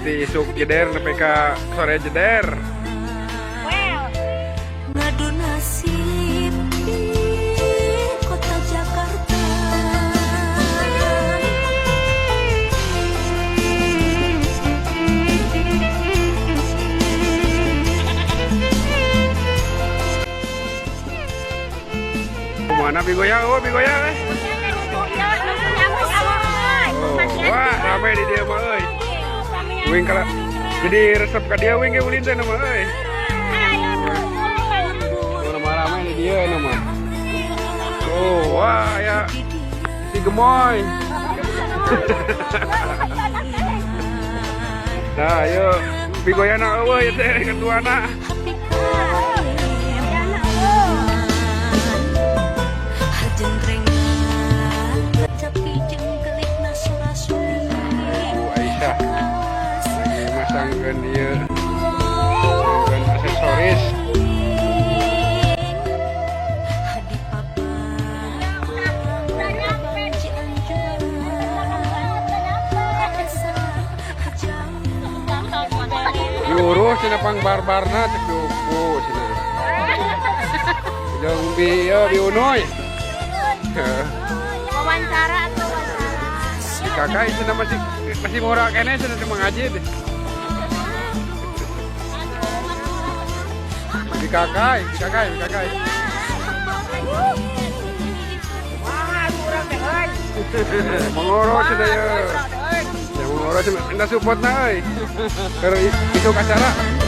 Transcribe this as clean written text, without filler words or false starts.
di isuk jeder PK sore jeder. Well, ngadu nasib di kota Jakarta. Mana bigoyang, oh bigoyang eh. Oh, wah ramai di dia mah euy. Wing kalau jadi resep ka dia wing ge ulin teh nama euy. Nama ramai di dia nama. Oh, wah ya si gemoy. Nah, yuk bigoyana euy teh ketuana. Aisyah lagi masangkan dia masangkan aksesoris. Diurus cina pang barbarna cek duku cina. Jeung biunoy. Wawancara atau Si kakak cina masih murah kene cina cuma ngaji deh. Di kakak. Mengurus cina ya. Ya mengurus cina support na euy. Keur isuk acara.